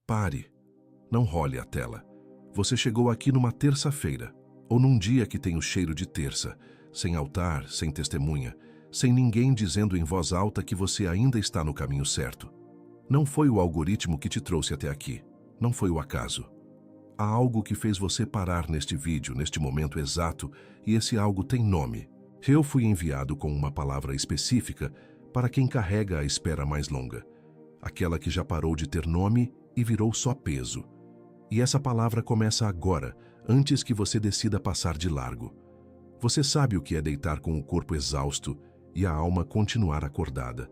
Pare. Não role a tela. Você chegou aqui numa terça-feira, ou num dia que tem o cheiro de terça, sem altar, sem testemunha, sem ninguém dizendo em voz alta que você ainda está no caminho certo. Não foi o algoritmo que te trouxe até aqui. Não foi o acaso. Há algo que fez você parar neste vídeo, neste momento exato, e esse algo tem nome. Eu fui enviado com uma palavra específica para quem carrega a espera mais longa. Aquela que já parou de ter nome e virou só peso. E essa palavra começa agora, antes que você decida passar de largo. Você sabe o que é deitar com o corpo exausto e a alma continuar acordada.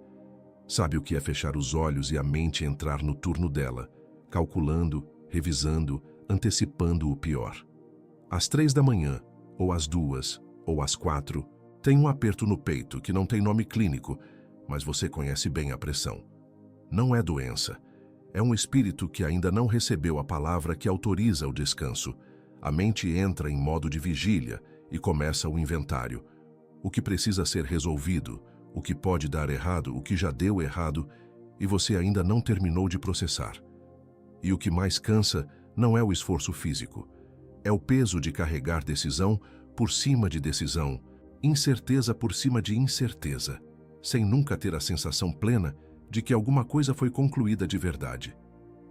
Sabe o que é fechar os olhos e a mente entrar no turno dela, calculando, revisando, antecipando o pior. Às 3 da manhã, ou às 2, ou às 4, tem um aperto no peito que não tem nome clínico, mas você conhece bem a pressão. Não é doença. É um espírito que ainda não recebeu a palavra que autoriza o descanso. A mente entra em modo de vigília e começa o inventário. O que precisa ser resolvido, o que pode dar errado, o que já deu errado, e você ainda não terminou de processar. E o que mais cansa não é o esforço físico. É o peso de carregar decisão por cima de decisão, incerteza por cima de incerteza, sem nunca ter a sensação plena de que alguma coisa foi concluída de verdade.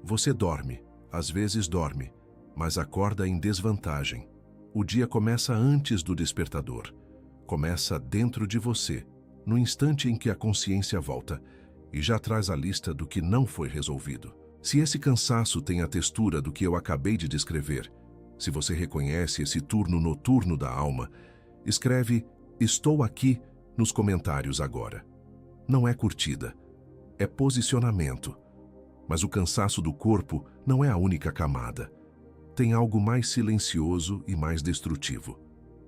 Você dorme, às vezes dorme, mas acorda em desvantagem. O dia começa antes do despertador. Começa dentro de você, no instante em que a consciência volta, e já traz a lista do que não foi resolvido. Se esse cansaço tem a textura do que eu acabei de descrever, se você reconhece esse turno noturno da alma, escreve "Estou aqui" nos comentários agora. Não é curtida, é posicionamento. Mas o cansaço do corpo não é a única camada. Tem algo mais silencioso e mais destrutivo.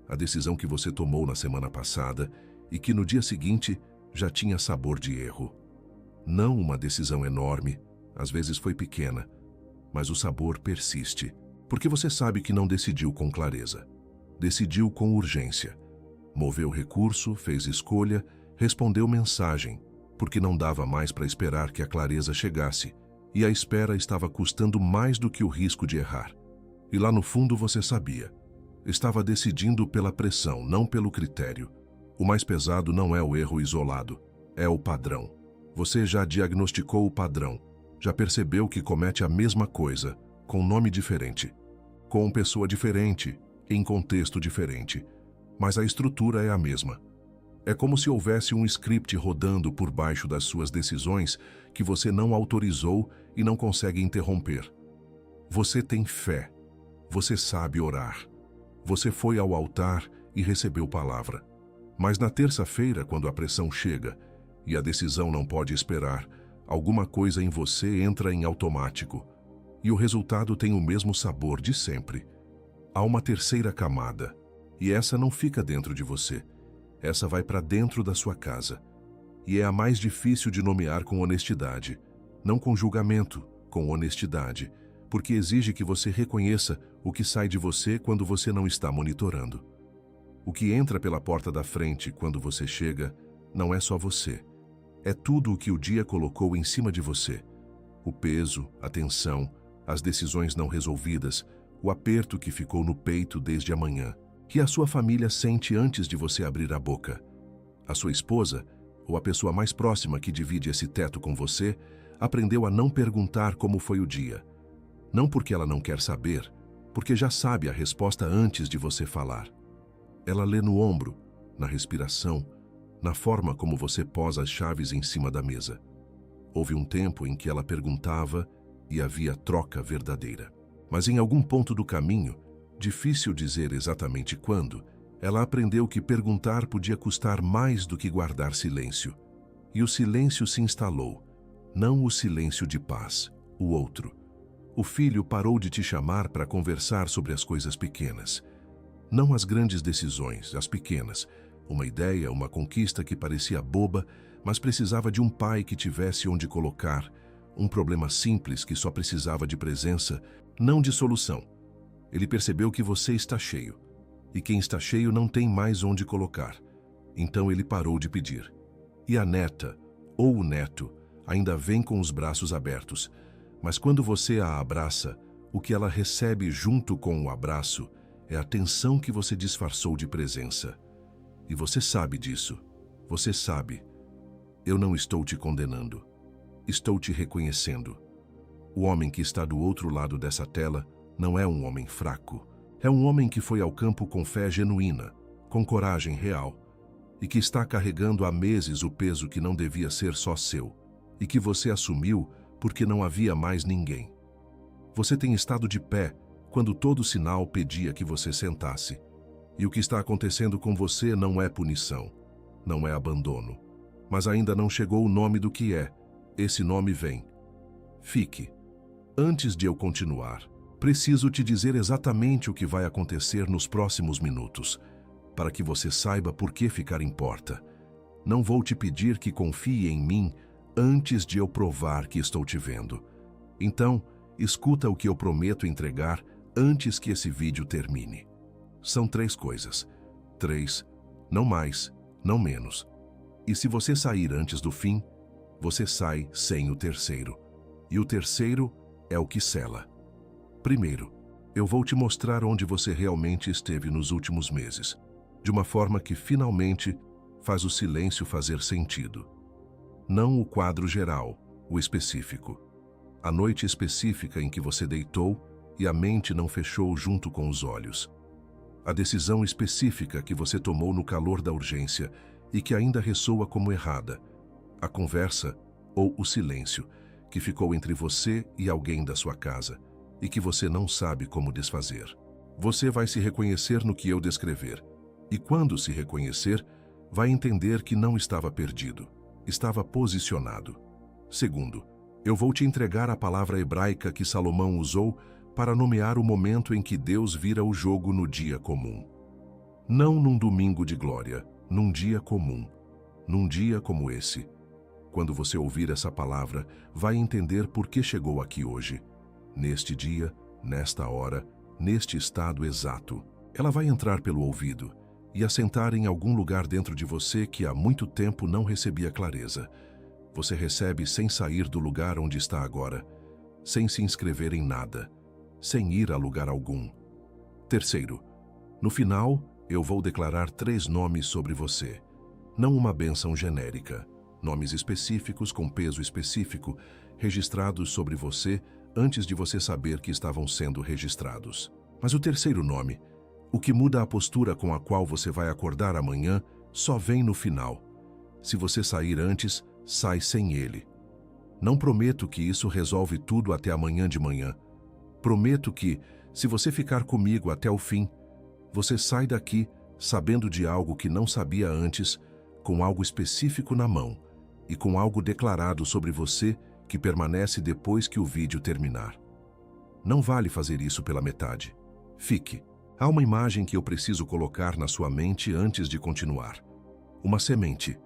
A decisão que você tomou na semana passada e que no dia seguinte já tinha sabor de erro. Não uma decisão enorme, às vezes foi pequena, mas o sabor persiste, porque você sabe que não decidiu com clareza. Decidiu com urgência. Moveu recurso, fez escolha, respondeu mensagem, porque não dava mais para esperar que a clareza chegasse, e a espera estava custando mais do que o risco de errar. E lá no fundo você sabia. Estava decidindo pela pressão, não pelo critério. O mais pesado não é o erro isolado, é o padrão. Você já diagnosticou o padrão, já percebeu que comete a mesma coisa, com nome diferente, com pessoa diferente, em contexto diferente, mas a estrutura é a mesma. É como se houvesse um script rodando por baixo das suas decisões que você não autorizou e não consegue interromper. Você tem fé, você sabe orar, você foi ao altar e recebeu palavra. Mas na terça-feira, quando a pressão chega e a decisão não pode esperar, alguma coisa em você entra em automático e o resultado tem o mesmo sabor de sempre. Há uma terceira camada e essa não fica dentro de você. Essa vai para dentro da sua casa. E é a mais difícil de nomear com honestidade. Não com julgamento, com honestidade. Porque exige que você reconheça o que sai de você quando você não está monitorando. O que entra pela porta da frente quando você chega não é só você. É tudo o que o dia colocou em cima de você. O peso, a tensão, as decisões não resolvidas, o aperto que ficou no peito desde a manhã, que a sua família sente antes de você abrir a boca. A sua esposa, ou a pessoa mais próxima que divide esse teto com você, aprendeu a não perguntar como foi o dia. Não porque ela não quer saber, porque já sabe a resposta antes de você falar. Ela lê no ombro, na respiração, na forma como você pôs as chaves em cima da mesa. Houve um tempo em que ela perguntava e havia troca verdadeira. Mas em algum ponto do caminho, difícil dizer exatamente quando, ela aprendeu que perguntar podia custar mais do que guardar silêncio. E o silêncio se instalou, não o silêncio de paz, o outro. O filho parou de te chamar para conversar sobre as coisas pequenas. Não as grandes decisões, as pequenas. Uma ideia, uma conquista que parecia boba, mas precisava de um pai que tivesse onde colocar. Um problema simples que só precisava de presença, não de solução. Ele percebeu que você está cheio, e quem está cheio não tem mais onde colocar. Então ele parou de pedir. E a neta, ou o neto, ainda vem com os braços abertos. Mas quando você a abraça, o que ela recebe junto com o abraço é a tensão que você disfarçou de presença. E você sabe disso. Você sabe. Eu não estou te condenando. Estou te reconhecendo. O homem que está do outro lado dessa tela não é um homem fraco. É um homem que foi ao campo com fé genuína, com coragem real, e que está carregando há meses o peso que não devia ser só seu, e que você assumiu porque não havia mais ninguém. Você tem estado de pé quando todo sinal pedia que você sentasse. E o que está acontecendo com você não é punição, não é abandono. Mas ainda não chegou o nome do que é. Esse nome vem. Fique. Antes de eu continuar, preciso te dizer exatamente o que vai acontecer nos próximos minutos, para que você saiba por que ficar importa. Não vou te pedir que confie em mim antes de eu provar que estou te vendo. Então, escuta o que eu prometo entregar antes que esse vídeo termine. São 3 coisas. 3, não mais, não menos. E se você sair antes do fim, você sai sem o terceiro. E o terceiro é o que sela. Primeiro, eu vou te mostrar onde você realmente esteve nos últimos meses, de uma forma que finalmente faz o silêncio fazer sentido. Não o quadro geral, o específico. A noite específica em que você deitou e a mente não fechou junto com os olhos. A decisão específica que você tomou no calor da urgência e que ainda ressoa como errada. A conversa ou o silêncio que ficou entre você e alguém da sua casa e que você não sabe como desfazer. Você vai se reconhecer no que eu descrever. E quando se reconhecer, vai entender que não estava perdido, estava posicionado. Segundo, eu vou te entregar a palavra hebraica que Salomão usou para nomear o momento em que Deus vira o jogo no dia comum. Não num domingo de glória, num dia comum, num dia como esse. Quando você ouvir essa palavra, vai entender por que chegou aqui hoje, neste dia, nesta hora, neste estado exato. Ela vai entrar pelo ouvido e assentar em algum lugar dentro de você que há muito tempo não recebia clareza. Você recebe sem sair do lugar onde está agora, sem se inscrever em nada, sem ir a lugar algum. Terceiro, no final, eu vou declarar 3 nomes sobre você, não uma bênção genérica. Nomes específicos com peso específico, registrados sobre você antes de você saber que estavam sendo registrados. Mas o terceiro nome, o que muda a postura com a qual você vai acordar amanhã, só vem no final. Se você sair antes, sai sem ele. Não prometo que isso resolve tudo até amanhã de manhã. Prometo que, se você ficar comigo até o fim, você sai daqui sabendo de algo que não sabia antes, com algo específico na mão, e com algo declarado sobre você que permanece depois que o vídeo terminar. Não vale fazer isso pela metade. Fique. Há uma imagem que eu preciso colocar na sua mente antes de continuar. Uma semente.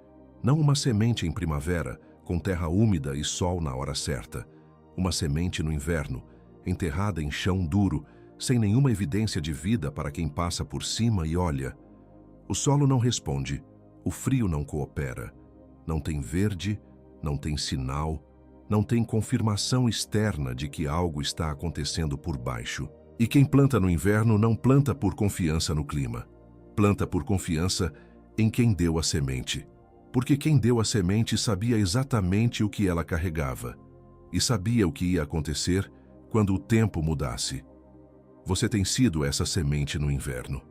Não uma semente em primavera, com terra úmida e sol na hora certa. Uma semente no inverno, enterrada em chão duro, sem nenhuma evidência de vida para quem passa por cima e olha. O solo não responde, o frio não coopera. Não tem verde, não tem sinal, não tem confirmação externa de que algo está acontecendo por baixo. E quem planta no inverno não planta por confiança no clima. Planta por confiança em quem deu a semente. Porque quem deu a semente sabia exatamente o que ela carregava. E sabia o que ia acontecer quando o tempo mudasse. Você tem sido essa semente no inverno.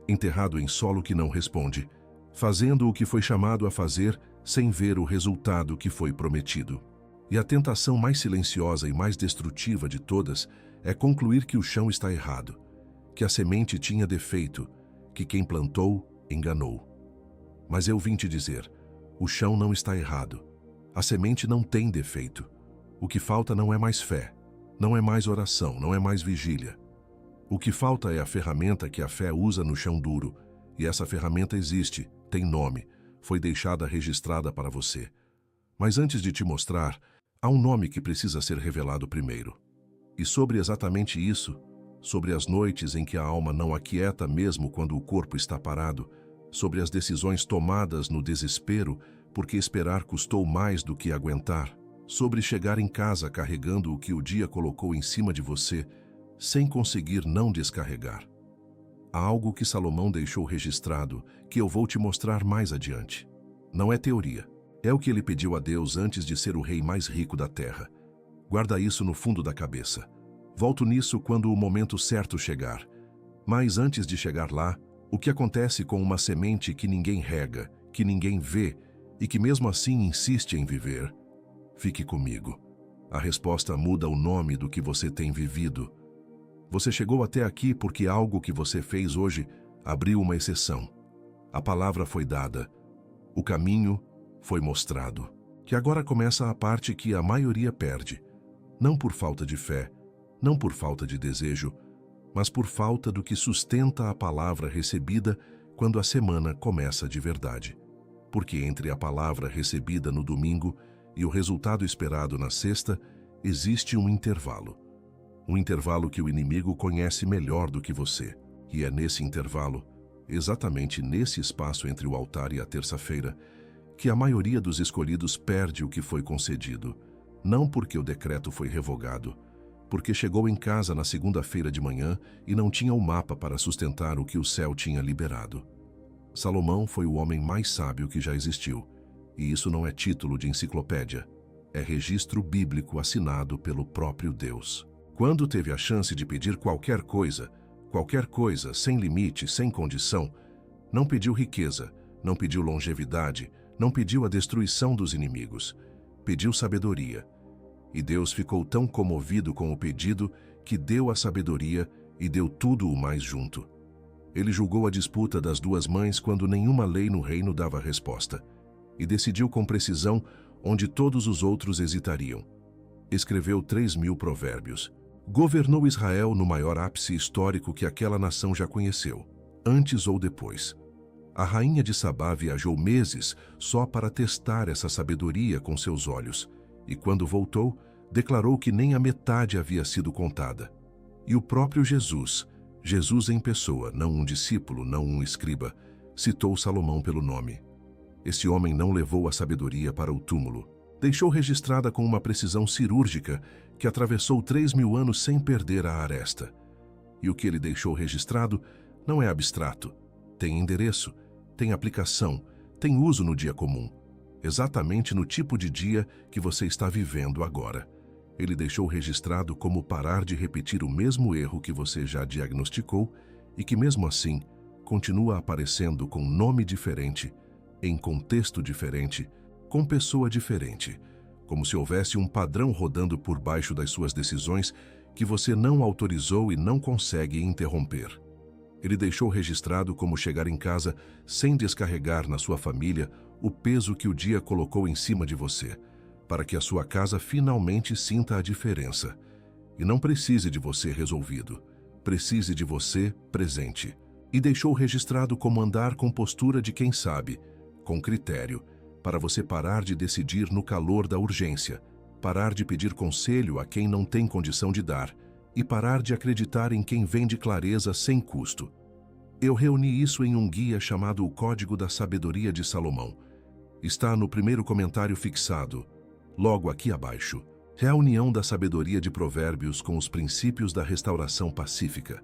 Enterrado em solo que não responde, fazendo o que foi chamado a fazer sem ver o resultado que foi prometido. E a tentação mais silenciosa e mais destrutiva de todas é concluir que o chão está errado, que a semente tinha defeito, que quem plantou enganou. Mas eu vim te dizer, o chão não está errado, a semente não tem defeito. O que falta não é mais fé, não é mais oração, não é mais vigília. O que falta é a ferramenta que a fé usa no chão duro, e essa ferramenta existe, tem nome, foi deixada registrada para você. Mas antes de te mostrar, há um nome que precisa ser revelado primeiro. E sobre exatamente isso, sobre as noites em que a alma não aquieta mesmo quando o corpo está parado, sobre as decisões tomadas no desespero porque esperar custou mais do que aguentar, sobre chegar em casa carregando o que o dia colocou em cima de você, sem conseguir não descarregar. Há algo que Salomão deixou registrado que eu vou te mostrar mais adiante. Não é teoria. É o que ele pediu a Deus antes de ser o rei mais rico da terra. Guarda isso no fundo da cabeça. Volto nisso quando o momento certo chegar. Mas antes de chegar lá, o que acontece com uma semente que ninguém rega, que ninguém vê e que mesmo assim insiste em viver? Fique comigo. A resposta muda o nome do que você tem vivido. Você chegou até aqui porque algo que você fez hoje abriu uma exceção. A palavra foi dada. O caminho foi mostrado. Que agora começa a parte que a maioria perde. Não por falta de fé, não por falta de desejo, mas por falta do que sustenta a palavra recebida quando a semana começa de verdade. Porque entre a palavra recebida no domingo e o resultado esperado na sexta, existe um intervalo. Um intervalo que o inimigo conhece melhor do que você. E é nesse intervalo, exatamente nesse espaço entre o altar e a terça-feira, que a maioria dos escolhidos perde o que foi concedido. Não porque o decreto foi revogado, porque chegou em casa na segunda-feira de manhã e não tinha o mapa para sustentar o que o céu tinha liberado. Salomão foi o homem mais sábio que já existiu, e isso não é título de enciclopédia, é registro bíblico assinado pelo próprio Deus. Quando teve a chance de pedir qualquer coisa, sem limite, sem condição, não pediu riqueza, não pediu longevidade, não pediu a destruição dos inimigos, pediu sabedoria. E Deus ficou tão comovido com o pedido que deu a sabedoria e deu tudo o mais junto. Ele julgou a disputa das duas mães quando nenhuma lei no reino dava resposta, e decidiu com precisão onde todos os outros hesitariam. Escreveu 3.000 provérbios. Governou Israel no maior ápice histórico que aquela nação já conheceu, antes ou depois. A rainha de Sabá viajou meses só para testar essa sabedoria com seus olhos, e quando voltou, declarou que nem a metade havia sido contada. E o próprio Jesus em pessoa, não um discípulo, não um escriba, citou Salomão pelo nome. Esse homem não levou a sabedoria para o túmulo. Deixou registrada com uma precisão cirúrgica que atravessou 3.000 anos sem perder a aresta. E o que ele deixou registrado não é abstrato. Tem endereço, tem aplicação, tem uso no dia comum. Exatamente no tipo de dia que você está vivendo agora. Ele deixou registrado como parar de repetir o mesmo erro que você já diagnosticou e que mesmo assim continua aparecendo com nome diferente, em contexto diferente, com pessoa diferente, como se houvesse um padrão rodando por baixo das suas decisões que você não autorizou e não consegue interromper. Ele deixou registrado como chegar em casa sem descarregar na sua família o peso que o dia colocou em cima de você, para que a sua casa finalmente sinta a diferença. E não precise de você resolvido, precise de você presente. E deixou registrado como andar com postura de quem sabe, com critério, para você parar de decidir no calor da urgência, parar de pedir conselho a quem não tem condição de dar e parar de acreditar em quem vende clareza sem custo. Eu reuni isso em um guia chamado O Código da Sabedoria de Salomão. Está no primeiro comentário fixado, logo aqui abaixo. Reunião da sabedoria de Provérbios com os princípios da restauração pacífica,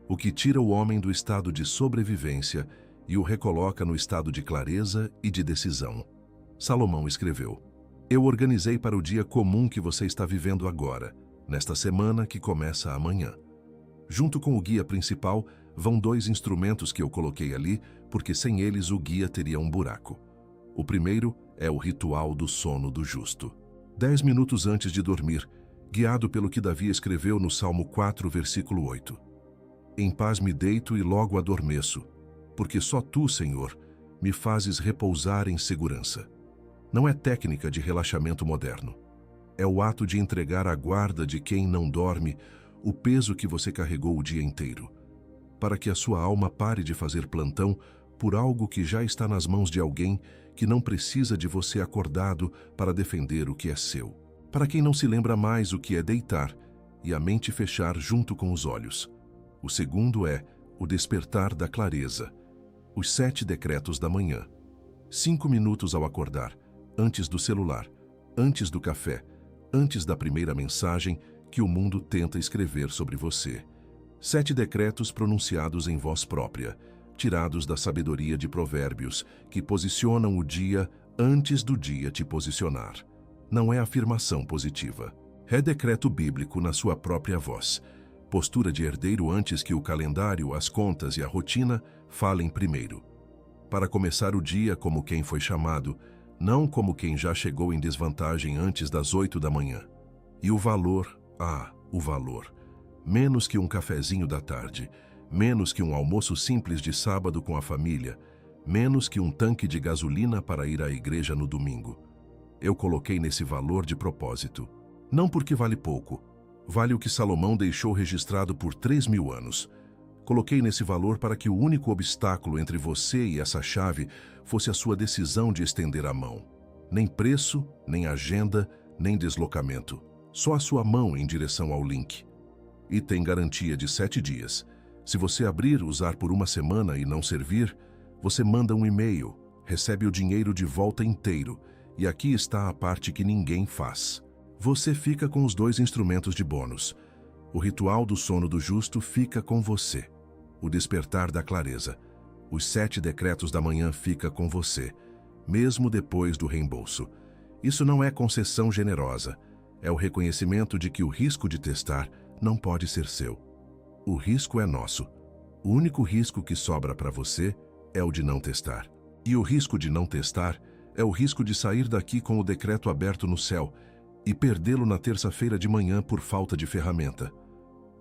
o que tira o homem do estado de sobrevivência e o recoloca no estado de clareza e de decisão. Salomão escreveu: Eu organizei para o dia comum que você está vivendo agora, nesta semana que começa amanhã. Junto com o guia principal, vão 2 instrumentos que eu coloquei ali, porque sem eles o guia teria um buraco. O primeiro é o ritual do sono do justo. 10 minutos antes de dormir, guiado pelo que Davi escreveu no Salmo 4, versículo 8. Em paz me deito e logo adormeço, porque só tu, Senhor, me fazes repousar em segurança. Não é técnica de relaxamento moderno. É o ato de entregar à guarda de quem não dorme o peso que você carregou o dia inteiro, para que a sua alma pare de fazer plantão por algo que já está nas mãos de alguém que não precisa de você acordado para defender o que é seu. Para quem não se lembra mais o que é deitar e a mente fechar junto com os olhos. O segundo é o despertar da clareza, os 7 decretos da manhã. 5 minutos ao acordar, antes do celular, antes do café, antes da primeira mensagem que o mundo tenta escrever sobre você. 7 decretos pronunciados em voz própria, tirados da sabedoria de Provérbios, que posicionam o dia antes do dia te posicionar. Não é afirmação positiva. É decreto bíblico na sua própria voz. Postura de herdeiro antes que o calendário, as contas e a rotina falem primeiro. Para começar o dia como quem foi chamado, não como quem já chegou em desvantagem antes das 8 da manhã. E o valor, o valor. Menos que um cafezinho da tarde, menos que um almoço simples de sábado com a família, menos que um tanque de gasolina para ir à igreja no domingo. Eu coloquei nesse valor de propósito. Não porque vale pouco, vale o que Salomão deixou registrado por 3.000 anos. Coloquei nesse valor para que o único obstáculo entre você e essa chave fosse a sua decisão de estender a mão. Nem preço, nem agenda, nem deslocamento. Só a sua mão em direção ao link. E tem garantia de 7 dias. Se você abrir, usar por uma semana e não servir, você manda um e-mail, recebe o dinheiro de volta inteiro, e aqui está a parte que ninguém faz. Você fica com os 2 instrumentos de bônus. O ritual do sono do justo fica com você. O despertar da clareza. Os 7 decretos da manhã fica com você, mesmo depois do reembolso. Isso não é concessão generosa. É o reconhecimento de que o risco de testar não pode ser seu. O risco é nosso. O único risco que sobra para você é o de não testar. E o risco de não testar é o risco de sair daqui com o decreto aberto no céu e perdê-lo na terça-feira de manhã por falta de ferramenta.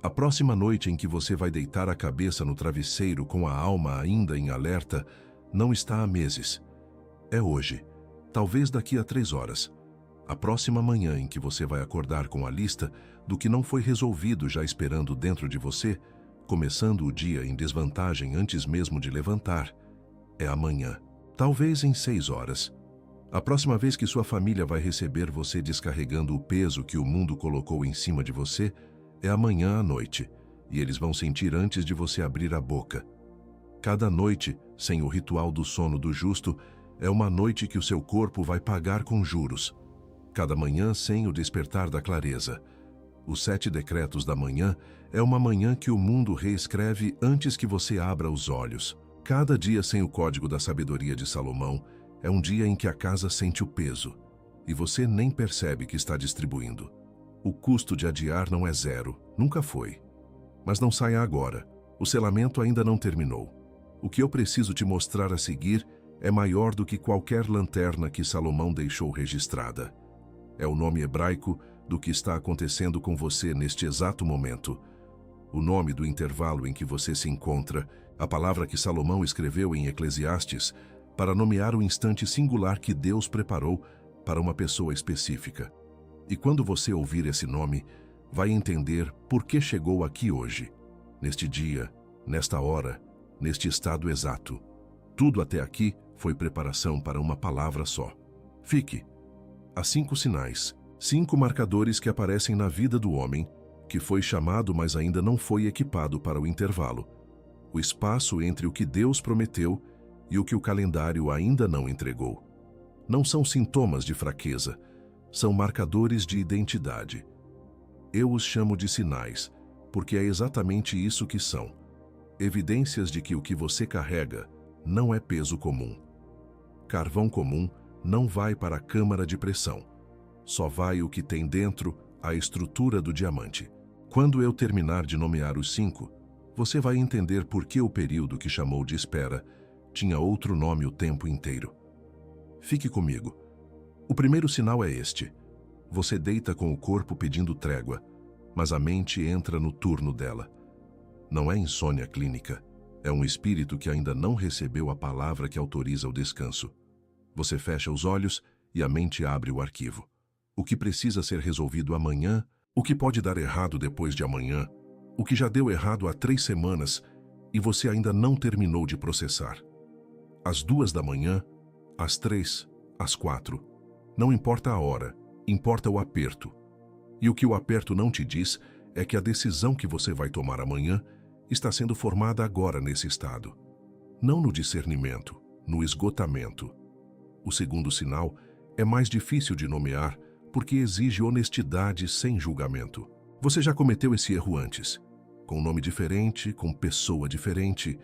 A próxima noite em que você vai deitar a cabeça no travesseiro com a alma ainda em alerta não está há meses. É hoje, talvez daqui a 3 horas. A próxima manhã em que você vai acordar com a lista do que não foi resolvido já esperando dentro de você, começando o dia em desvantagem antes mesmo de levantar, é amanhã, talvez em 6 horas. A próxima vez que sua família vai receber você descarregando o peso que o mundo colocou em cima de você, é amanhã à noite, e eles vão sentir antes de você abrir a boca. Cada noite, sem o ritual do sono do justo, é uma noite que o seu corpo vai pagar com juros. Cada manhã sem o despertar da clareza. Os 7 decretos da manhã é uma manhã que o mundo reescreve antes que você abra os olhos. Cada dia sem o código da sabedoria de Salomão é um dia em que a casa sente o peso, e você nem percebe que está distribuindo. O custo de adiar não é 0, nunca foi. Mas não saia agora, o selamento ainda não terminou. O que eu preciso te mostrar a seguir é maior do que qualquer lanterna que Salomão deixou registrada. É o nome hebraico do que está acontecendo com você neste exato momento. O nome do intervalo em que você se encontra, a palavra que Salomão escreveu em Eclesiastes para nomear o instante singular que Deus preparou para uma pessoa específica. E quando você ouvir esse nome, vai entender por que chegou aqui hoje, neste dia, nesta hora, neste estado exato. Tudo até aqui foi preparação para uma palavra só. Fique. Há 5 sinais, 5 marcadores que aparecem na vida do homem, que foi chamado, mas ainda não foi equipado para o intervalo. O espaço entre o que Deus prometeu e o que o calendário ainda não entregou. Não são sintomas de fraqueza, são marcadores de identidade. Eu os chamo de sinais, porque é exatamente isso que são. Evidências de que o que você carrega não é peso comum. Carvão comum não vai para a câmara de pressão. Só vai o que tem dentro, a estrutura do diamante. Quando eu terminar de nomear os 5, você vai entender por que o período que chamou de espera tinha outro nome o tempo inteiro. Fique comigo. O primeiro sinal é este. Você deita com o corpo pedindo trégua, mas a mente entra no turno dela. Não é insônia clínica. É um espírito que ainda não recebeu a palavra que autoriza o descanso. Você fecha os olhos e a mente abre o arquivo. O que precisa ser resolvido amanhã, o que pode dar errado depois de amanhã, o que já deu errado há 3 semanas e você ainda não terminou de processar. Às 2 da manhã, às 3, às 4. Não importa a hora, importa o aperto. E o que o aperto não te diz é que a decisão que você vai tomar amanhã está sendo formada agora nesse estado. Não no discernimento, no esgotamento. O segundo sinal é mais difícil de nomear porque exige honestidade sem julgamento. Você já cometeu esse erro antes, com nome diferente, com pessoa diferente,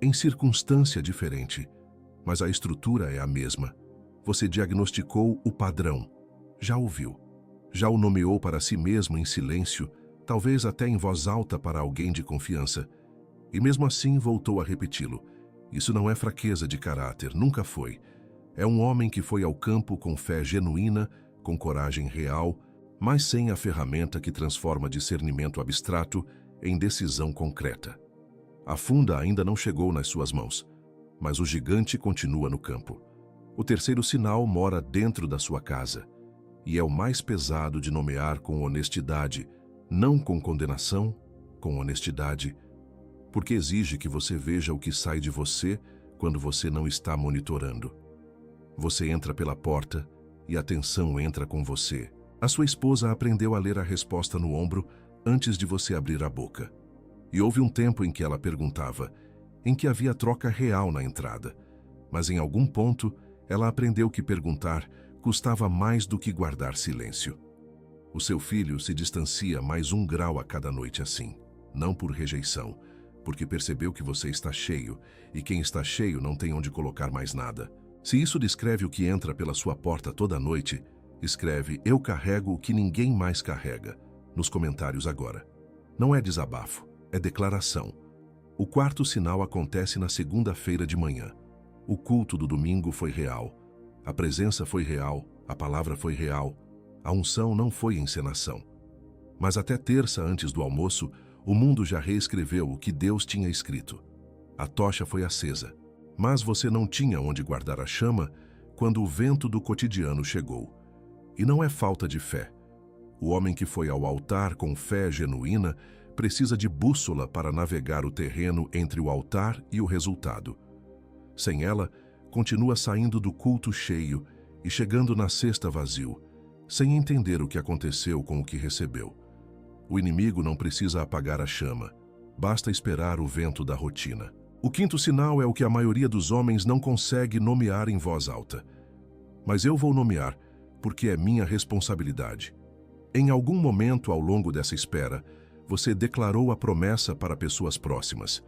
em circunstância diferente, mas a estrutura é a mesma. Você diagnosticou o padrão, já o viu, já o nomeou para si mesmo em silêncio, talvez até em voz alta para alguém de confiança, e mesmo assim voltou a repeti-lo. Isso não é fraqueza de caráter, nunca foi. É um homem que foi ao campo com fé genuína, com coragem real, mas sem a ferramenta que transforma discernimento abstrato em decisão concreta. A funda ainda não chegou nas suas mãos, mas o gigante continua no campo. O terceiro sinal mora dentro da sua casa, e é o mais pesado de nomear com honestidade, não com condenação, com honestidade, porque exige que você veja o que sai de você quando você não está monitorando. Você entra pela porta e a tensão entra com você. A sua esposa aprendeu a ler a resposta no ombro antes de você abrir a boca. E houve um tempo em que ela perguntava, em que havia troca real na entrada. Mas em algum ponto, ela aprendeu que perguntar custava mais do que guardar silêncio. O seu filho se distancia mais 1 grau a cada noite assim, não por rejeição, porque percebeu que você está cheio, e quem está cheio não tem onde colocar mais nada. Se isso descreve o que entra pela sua porta toda noite, escreve "Eu carrego o que ninguém mais carrega" nos comentários agora. Não é desabafo, é declaração. O quarto sinal acontece na segunda-feira de manhã. O culto do domingo foi real. A presença foi real, a palavra foi real. A unção não foi encenação. Mas até terça antes do almoço, o mundo já reescreveu o que Deus tinha escrito. A tocha foi acesa, mas você não tinha onde guardar a chama quando o vento do cotidiano chegou. E não é falta de fé. O homem que foi ao altar com fé genuína precisa de bússola para navegar o terreno entre o altar e o resultado. Sem ela, continua saindo do culto cheio e chegando na cesta vazio, sem entender o que aconteceu com o que recebeu. O inimigo não precisa apagar a chama, basta esperar o vento da rotina. O quinto sinal é o que a maioria dos homens não consegue nomear em voz alta. Mas eu vou nomear, porque é minha responsabilidade. Em algum momento ao longo dessa espera, você declarou a promessa para pessoas próximas.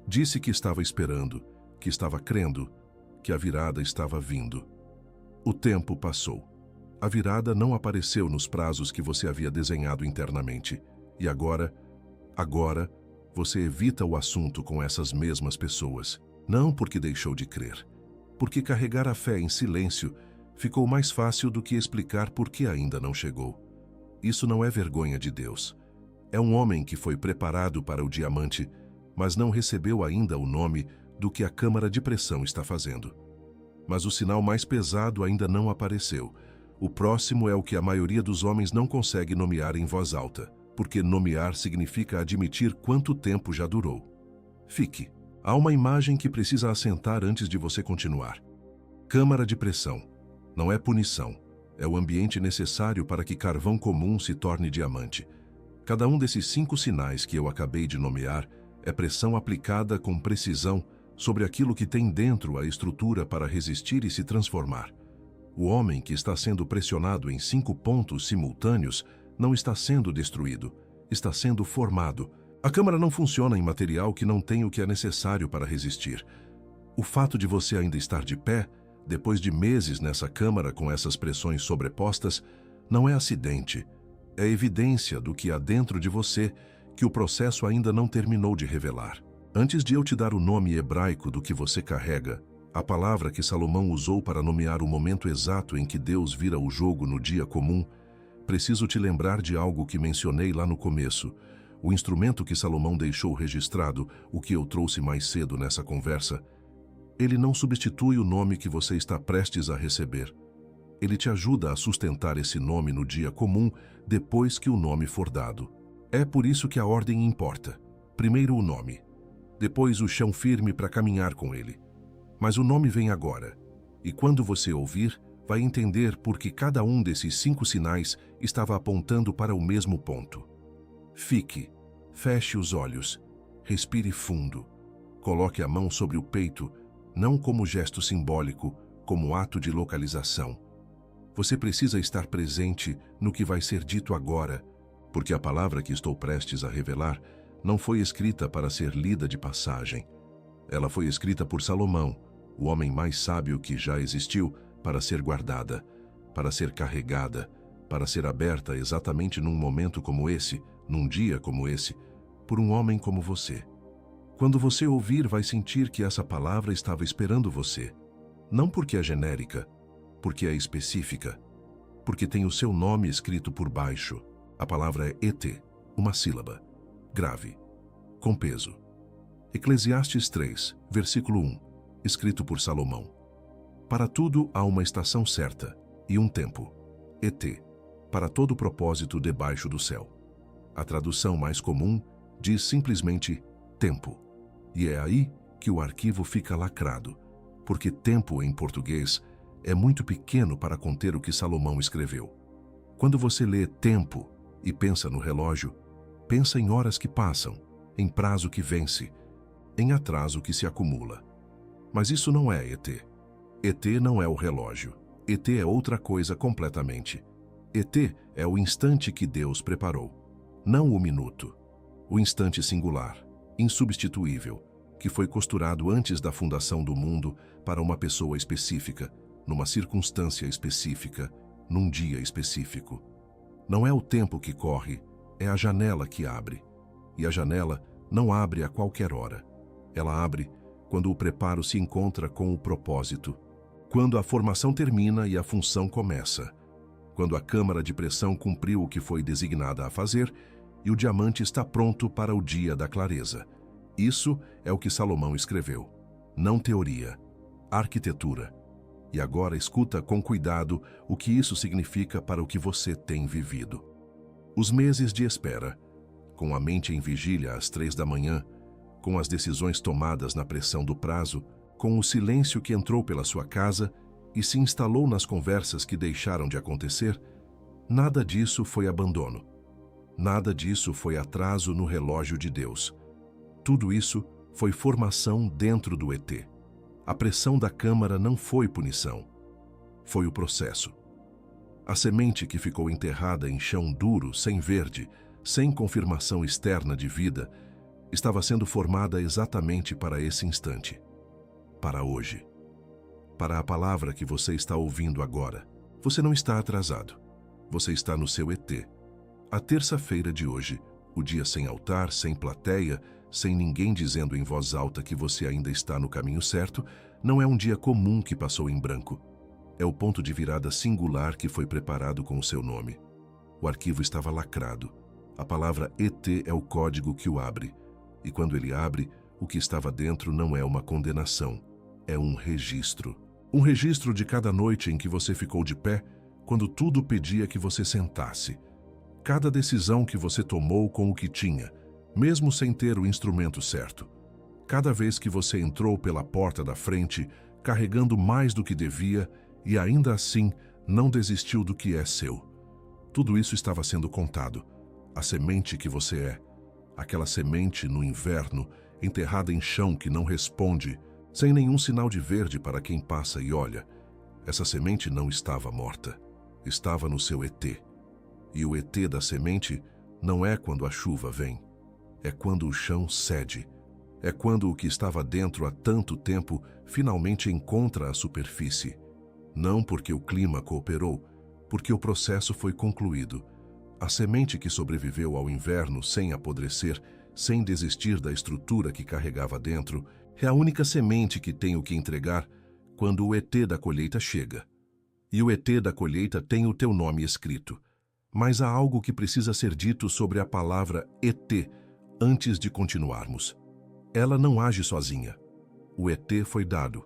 Disse que estava esperando, que estava crendo, que a virada estava vindo. O tempo passou. A virada não apareceu nos prazos que você havia desenhado internamente. E agora, você evita o assunto com essas mesmas pessoas. Não porque deixou de crer, porque carregar a fé em silêncio ficou mais fácil do que explicar por que ainda não chegou. Isso não é vergonha de Deus. É um homem que foi preparado para o diamante, mas não recebeu ainda o nome do que a câmara de pressão está fazendo. Mas o sinal mais pesado ainda não apareceu. O próximo é o que a maioria dos homens não consegue nomear em voz alta, porque nomear significa admitir quanto tempo já durou. Fique. Há uma imagem que precisa assentar antes de você continuar. Câmara de pressão. Não é punição. É o ambiente necessário para que carvão comum se torne diamante. Cada um desses 5 sinais que eu acabei de nomear é pressão aplicada com precisão sobre aquilo que tem dentro a estrutura para resistir e se transformar. O homem que está sendo pressionado em 5 pontos simultâneos não está sendo destruído, está sendo formado. A câmara não funciona em material que não tem o que é necessário para resistir. O fato de você ainda estar de pé, depois de meses nessa câmara com essas pressões sobrepostas, não é acidente. É evidência do que há dentro de você que o processo ainda não terminou de revelar. Antes de eu te dar o nome hebraico do que você carrega, a palavra que Salomão usou para nomear o momento exato em que Deus vira o jogo no dia comum, preciso te lembrar de algo que mencionei lá no começo. O instrumento que Salomão deixou registrado, o que eu trouxe mais cedo nessa conversa, ele não substitui o nome que você está prestes a receber. Ele te ajuda a sustentar esse nome no dia comum depois que o nome for dado. É por isso que a ordem importa. Primeiro o nome, depois o chão firme para caminhar com ele. Mas o nome vem agora, e quando você ouvir, vai entender por que cada um desses 5 sinais estava apontando para o mesmo ponto. Fique, feche os olhos, respire fundo, coloque a mão sobre o peito, não como gesto simbólico, como ato de localização. Você precisa estar presente no que vai ser dito agora, porque a palavra que estou prestes a revelar não foi escrita para ser lida de passagem. Ela foi escrita por Salomão, o homem mais sábio que já existiu, para ser guardada, para ser carregada, para ser aberta exatamente num momento como esse, num dia como esse, por um homem como você. Quando você ouvir, vai sentir que essa palavra estava esperando você. Não porque é genérica, porque é específica, porque tem o seu nome escrito por baixo. A palavra é ET, uma sílaba, grave, com peso. Eclesiastes 3, versículo 1, escrito por Salomão. Para tudo há uma estação certa e um tempo. ET, para todo propósito debaixo do céu. A tradução mais comum diz simplesmente tempo. E é aí que o arquivo fica lacrado, porque tempo em português é muito pequeno para conter o que Salomão escreveu. Quando você lê tempo e pensa no relógio, pensa em horas que passam, em prazo que vence, em atraso que se acumula. Mas isso não é ET. ET não é o relógio. ET é outra coisa completamente. ET é o instante que Deus preparou, não o minuto. O instante singular, insubstituível, que foi costurado antes da fundação do mundo para uma pessoa específica, numa circunstância específica, num dia específico. Não é o tempo que corre, é a janela que abre. E a janela não abre a qualquer hora. Ela abre quando o preparo se encontra com o propósito, quando a formação termina e a função começa, quando a câmara de pressão cumpriu o que foi designada a fazer e o diamante está pronto para o dia da clareza. Isso é o que Salomão escreveu, não teoria, arquitetura. E agora escuta com cuidado o que isso significa para o que você tem vivido. Os meses de espera, com a mente em vigília às 3 da manhã, com as decisões tomadas na pressão do prazo, com o silêncio que entrou pela sua casa e se instalou nas conversas que deixaram de acontecer, nada disso foi abandono. Nada disso foi atraso no relógio de Deus. Tudo isso foi formação dentro do ET. A pressão da câmara não foi punição. Foi o processo. A semente que ficou enterrada em chão duro, sem verde, sem confirmação externa de vida, estava sendo formada exatamente para esse instante. Para hoje. Para a palavra que você está ouvindo agora. Você não está atrasado. Você está no seu ET. A terça-feira de hoje, o dia sem altar, sem plateia, sem ninguém dizendo em voz alta que você ainda está no caminho certo, não é um dia comum que passou em branco. É o ponto de virada singular que foi preparado com o seu nome. O arquivo estava lacrado. A palavra ET é o código que o abre. E quando ele abre, o que estava dentro não é uma condenação, é um registro. Um registro de cada noite em que você ficou de pé, quando tudo pedia que você sentasse. Cada decisão que você tomou com o que tinha, mesmo sem ter o instrumento certo. Cada vez que você entrou pela porta da frente, carregando mais do que devia e ainda assim não desistiu do que é seu. Tudo isso estava sendo contado. A semente que você é. Aquela semente no inverno, enterrada em chão que não responde, sem nenhum sinal de verde para quem passa e olha. Essa semente não estava morta. Estava no seu ET. E o ET da semente não é quando a chuva vem. É quando o chão cede. É quando o que estava dentro há tanto tempo finalmente encontra a superfície. Não porque o clima cooperou, porque o processo foi concluído. A semente que sobreviveu ao inverno sem apodrecer, sem desistir da estrutura que carregava dentro, é a única semente que tem o que entregar quando o ET da colheita chega. E o ET da colheita tem o teu nome escrito. Mas há algo que precisa ser dito sobre a palavra ET antes de continuarmos. Ela não age sozinha. O ET foi dado.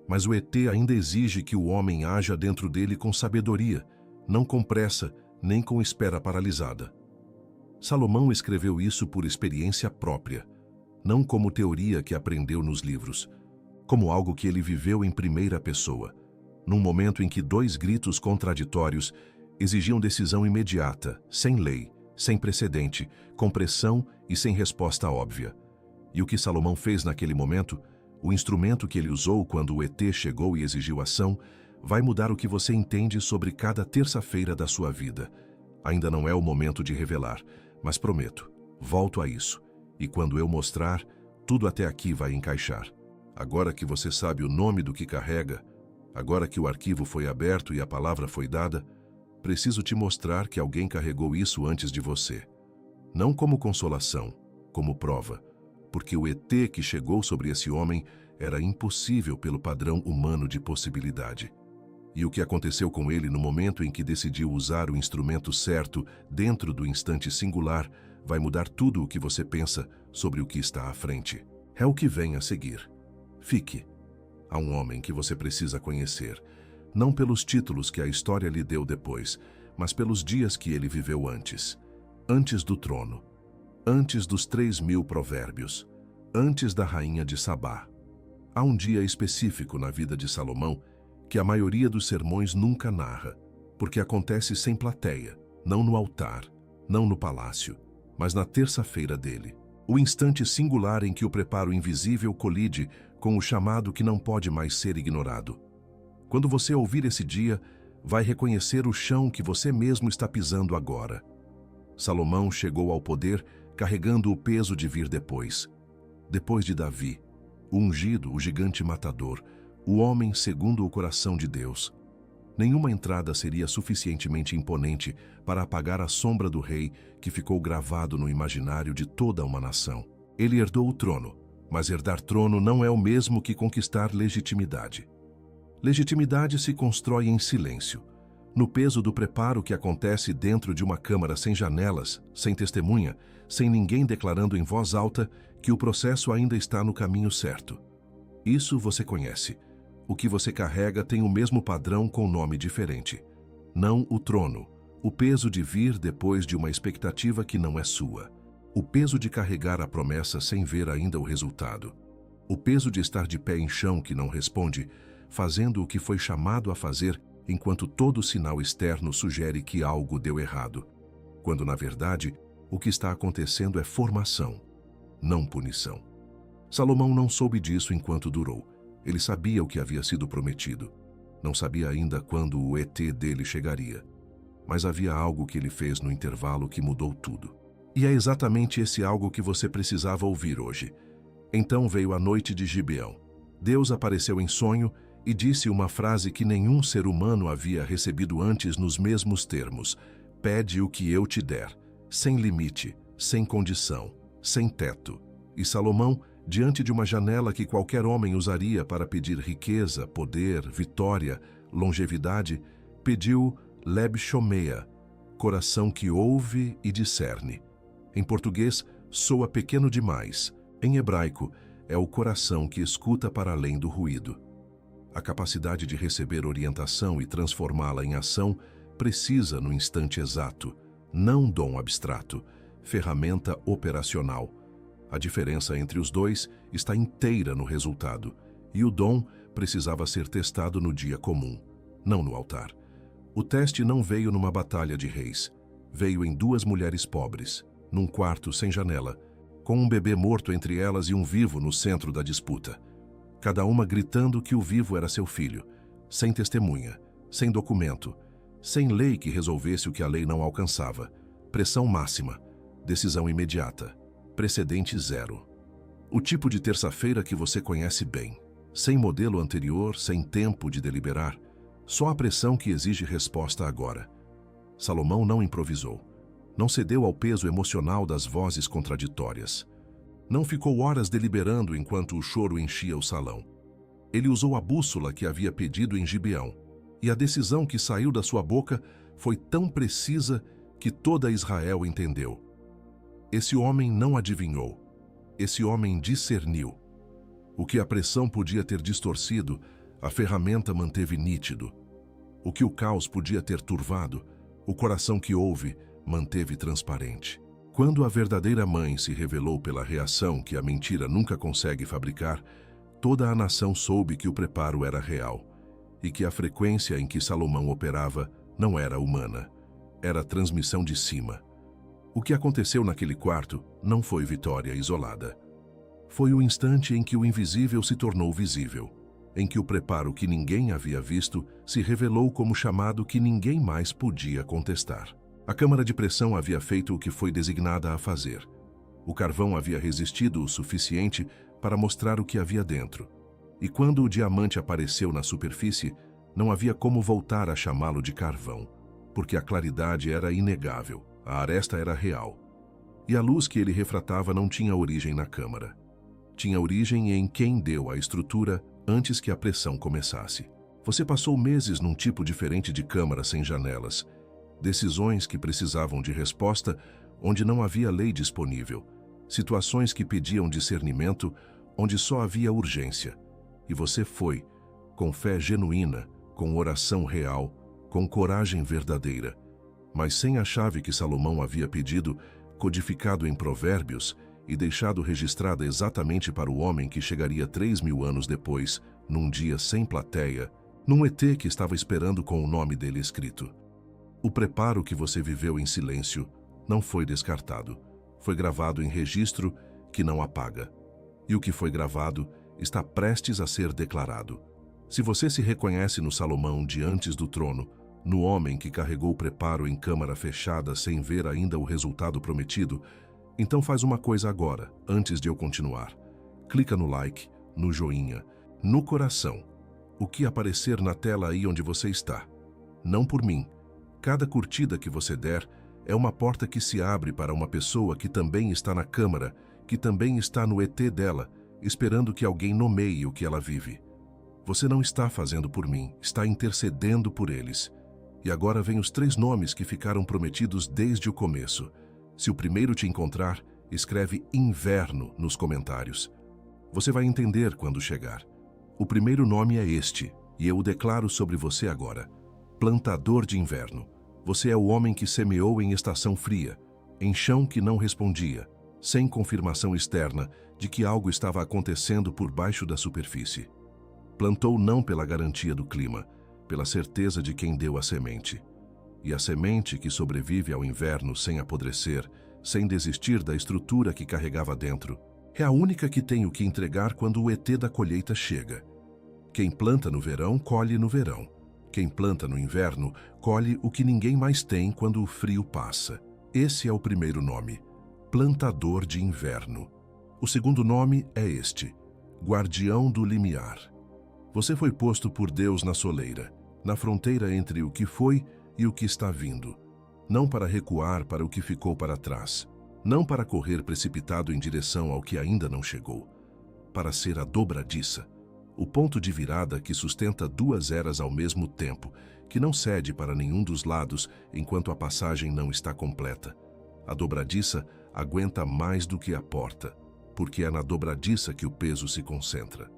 Mas o ET ainda exige que o homem haja dentro dele com sabedoria, não com pressa, nem com espera paralisada. Salomão escreveu isso por experiência própria, não como teoria que aprendeu nos livros, como algo que ele viveu em primeira pessoa, num momento em que dois gritos contraditórios exigiam decisão imediata, sem lei, sem precedente, com pressão e sem resposta óbvia. E o que Salomão fez naquele momento, o instrumento que ele usou quando o ET chegou e exigiu ação, vai mudar o que você entende sobre cada terça-feira da sua vida. Ainda não é o momento de revelar, mas prometo, volto a isso. E quando eu mostrar, tudo até aqui vai encaixar. Agora que você sabe o nome do que carrega, agora que o arquivo foi aberto e a palavra foi dada, preciso te mostrar que alguém carregou isso antes de você. Não como consolação, como prova, porque o ET que chegou sobre esse homem era impossível pelo padrão humano de possibilidade. E o que aconteceu com ele no momento em que decidiu usar o instrumento certo dentro do instante singular vai mudar tudo o que você pensa sobre o que está à frente. É o que vem a seguir. Fique. Há um homem que você precisa conhecer, não pelos títulos que a história lhe deu depois, mas pelos dias que ele viveu antes. Antes do trono, antes dos 3.000 provérbios, antes da rainha de Sabá. Há um dia específico na vida de Salomão que a maioria dos sermões nunca narra, porque acontece sem plateia, não no altar, não no palácio, mas na terça-feira dele. O instante singular em que o preparo invisível colide com o chamado que não pode mais ser ignorado. Quando você ouvir esse dia, vai reconhecer o chão que você mesmo está pisando agora. Salomão chegou ao poder carregando o peso de vir depois. Depois de Davi, o ungido, o gigante matador, o homem segundo o coração de Deus. Nenhuma entrada seria suficientemente imponente para apagar a sombra do rei que ficou gravado no imaginário de toda uma nação. Ele herdou o trono, mas herdar trono não é o mesmo que conquistar legitimidade. Legitimidade se constrói em silêncio, no peso do preparo que acontece dentro de uma câmara sem janelas, sem testemunha, sem ninguém declarando em voz alta que o processo ainda está no caminho certo. Isso você conhece. O que você carrega tem o mesmo padrão com nome diferente. Não o trono, o peso de vir depois de uma expectativa que não é sua. O peso de carregar a promessa sem ver ainda o resultado. O peso de estar de pé em chão que não responde, fazendo o que foi chamado a fazer enquanto todo sinal externo sugere que algo deu errado. Quando, na verdade, o que está acontecendo é formação, não punição. Salomão não soube disso enquanto durou. Ele sabia o que havia sido prometido. Não sabia ainda quando o ET dele chegaria. Mas havia algo que ele fez no intervalo que mudou tudo. E é exatamente esse algo que você precisava ouvir hoje. Então veio a noite de Gibeão. Deus apareceu em sonho e disse uma frase que nenhum ser humano havia recebido antes nos mesmos termos. Pede o que eu te der, sem limite, sem condição, sem teto. E Salomão, diante de uma janela que qualquer homem usaria para pedir riqueza, poder, vitória, longevidade, pediu Leb Shomea, coração que ouve e discerne. Em português, soa pequeno demais. Em hebraico, é o coração que escuta para além do ruído. A capacidade de receber orientação e transformá-la em ação precisa no instante exato, não dom abstrato, ferramenta operacional. A diferença entre os dois está inteira no resultado, e o dom precisava ser testado no dia comum, não no altar. O teste não veio numa batalha de reis, veio em 2 mulheres pobres, num quarto sem janela, com um bebê morto entre elas e um vivo no centro da disputa. Cada uma gritando que o vivo era seu filho, sem testemunha, sem documento, sem lei que resolvesse o que a lei não alcançava, pressão máxima, decisão imediata, precedente zero. O tipo de terça-feira que você conhece bem, sem modelo anterior, sem tempo de deliberar, só a pressão que exige resposta agora. Salomão não improvisou, não cedeu ao peso emocional das vozes contraditórias. Não ficou horas deliberando enquanto o choro enchia o salão. Ele usou a bússola que havia pedido em Gibeão, e a decisão que saiu da sua boca foi tão precisa que toda Israel entendeu. Esse homem não adivinhou, esse homem discerniu. O que a pressão podia ter distorcido, a ferramenta manteve nítido. O que o caos podia ter turvado, o coração que ouve manteve transparente. Quando a verdadeira mãe se revelou pela reação que a mentira nunca consegue fabricar, toda a nação soube que o preparo era real e que a frequência em que Salomão operava não era humana, era transmissão de cima. O que aconteceu naquele quarto não foi vitória isolada. Foi o instante em que o invisível se tornou visível, em que o preparo que ninguém havia visto se revelou como chamado que ninguém mais podia contestar. A câmara de pressão havia feito o que foi designada a fazer. O carvão havia resistido o suficiente para mostrar o que havia dentro. E quando o diamante apareceu na superfície, não havia como voltar a chamá-lo de carvão, porque a claridade era inegável, a aresta era real. E a luz que ele refratava não tinha origem na câmara. Tinha origem em quem deu a estrutura antes que a pressão começasse. Você passou meses num tipo diferente de câmara sem janelas, decisões que precisavam de resposta onde não havia lei disponível, situações que pediam discernimento onde só havia urgência. E você foi, com fé genuína, com oração real, com coragem verdadeira, mas sem a chave que Salomão havia pedido, codificado em provérbios e deixado registrada exatamente para o homem que chegaria 3.000 anos depois, num dia sem plateia, num ET que estava esperando com o nome dele escrito. O preparo que você viveu em silêncio não foi descartado, foi gravado em registro que não apaga. E o que foi gravado está prestes a ser declarado. Se você se reconhece no Salomão de antes do trono, no homem que carregou o preparo em câmara fechada sem ver ainda o resultado prometido, então faz uma coisa agora, antes de eu continuar. Clica no like, no joinha, no coração. O que aparecer na tela aí onde você está. Não por mim. Cada curtida que você der é uma porta que se abre para uma pessoa que também está na câmara, que também está no ET dela, esperando que alguém nomeie o que ela vive. Você não está fazendo por mim, está intercedendo por eles. E agora vem os 3 nomes que ficaram prometidos desde o começo. Se o primeiro te encontrar, escreve inverno nos comentários. Você vai entender quando chegar. O primeiro nome é este, e eu o declaro sobre você agora. Plantador de inverno. Você é o homem que semeou em estação fria, em chão que não respondia, sem confirmação externa de que algo estava acontecendo por baixo da superfície. Plantou não pela garantia do clima, pela certeza de quem deu a semente. E a semente que sobrevive ao inverno sem apodrecer, sem desistir da estrutura que carregava dentro, é a única que tem o que entregar quando o ET da colheita chega. Quem planta no verão, colhe no verão. Quem planta no inverno, colhe o que ninguém mais tem quando o frio passa. Esse é o primeiro nome, plantador de inverno. O segundo nome é este, guardião do limiar. Você foi posto por Deus na soleira, na fronteira entre o que foi e o que está vindo. Não para recuar para o que ficou para trás. Não para correr precipitado em direção ao que ainda não chegou. Para ser a dobradiça. O ponto de virada que sustenta 2 eras ao mesmo tempo, que não cede para nenhum dos lados enquanto a passagem não está completa. A dobradiça aguenta mais do que a porta, porque é na dobradiça que o peso se concentra.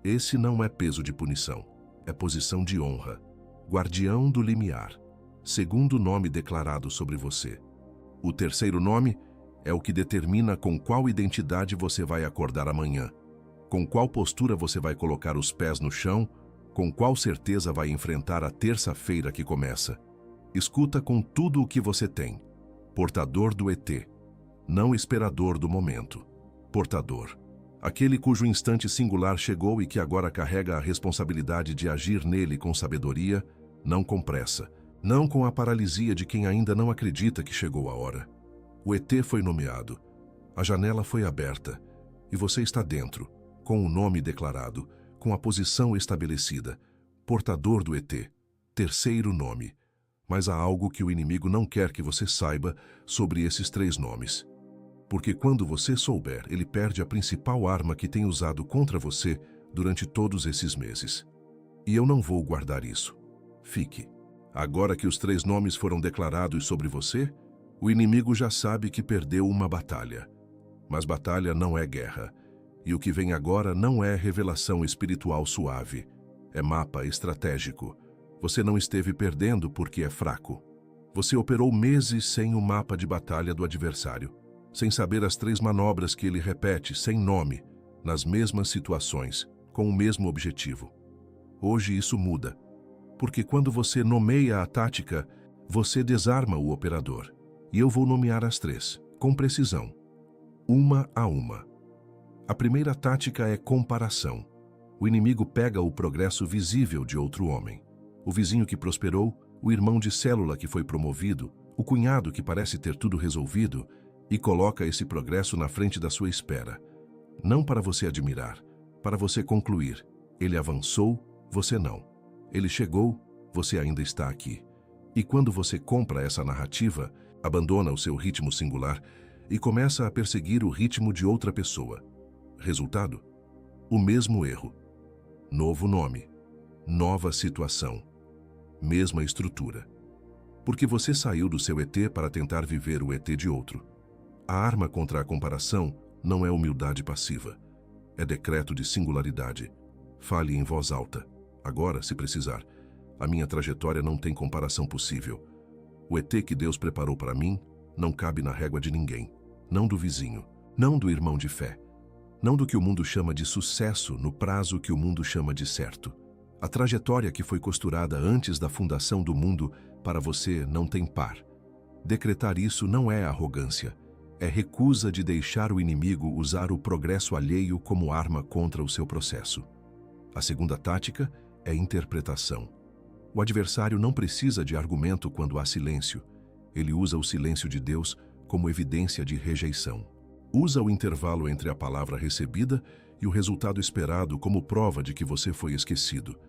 Esse não é peso de punição, é posição de honra. Guardião do limiar, segundo nome declarado sobre você. O terceiro nome é o que determina com qual identidade você vai acordar amanhã, com qual postura você vai colocar os pés no chão, com qual certeza vai enfrentar a terça-feira que começa. Escuta com tudo o que você tem. Portador do ET, não esperador do momento. Portador. Aquele cujo instante singular chegou e que agora carrega a responsabilidade de agir nele com sabedoria, não com pressa, não com a paralisia de quem ainda não acredita que chegou a hora. O ET foi nomeado, a janela foi aberta, e você está dentro, com o nome declarado, com a posição estabelecida, portador do ET, terceiro nome. Mas há algo que o inimigo não quer que você saiba sobre esses 3 nomes. Porque quando você souber, ele perde a principal arma que tem usado contra você durante todos esses meses. E eu não vou guardar isso. Fique. Agora que os 3 nomes foram declarados sobre você, o inimigo já sabe que perdeu uma batalha. Mas batalha não é guerra. E o que vem agora não é revelação espiritual suave. É mapa estratégico. Você não esteve perdendo porque é fraco. Você operou meses sem o mapa de batalha do adversário, sem saber as 3 manobras que ele repete, sem nome, nas mesmas situações, com o mesmo objetivo. Hoje isso muda, porque quando você nomeia a tática, você desarma o operador. E eu vou nomear as 3, com precisão, uma a uma. A primeira tática é comparação. O inimigo pega o progresso visível de outro homem. O vizinho que prosperou, o irmão de célula que foi promovido, o cunhado que parece ter tudo resolvido, e coloca esse progresso na frente da sua espera. Não para você admirar, para você concluir. Ele avançou, você não. Ele chegou, você ainda está aqui. E quando você compra essa narrativa, abandona o seu ritmo singular e começa a perseguir o ritmo de outra pessoa. Resultado? O mesmo erro. Novo nome. Nova situação. Mesma estrutura. Porque você saiu do seu ET para tentar viver o ET de outro. A arma contra a comparação não é humildade passiva. É decreto de singularidade. Fale em voz alta. Agora, se precisar. A minha trajetória não tem comparação possível. O ET que Deus preparou para mim não cabe na régua de ninguém. Não do vizinho. Não do irmão de fé. Não do que o mundo chama de sucesso no prazo que o mundo chama de certo. A trajetória que foi costurada antes da fundação do mundo para você não tem par. Decretar isso não é arrogância. É recusa de deixar o inimigo usar o progresso alheio como arma contra o seu processo. A segunda tática é interpretação. O adversário não precisa de argumento quando há silêncio. Ele usa o silêncio de Deus como evidência de rejeição. Usa o intervalo entre a palavra recebida e o resultado esperado como prova de que você foi esquecido.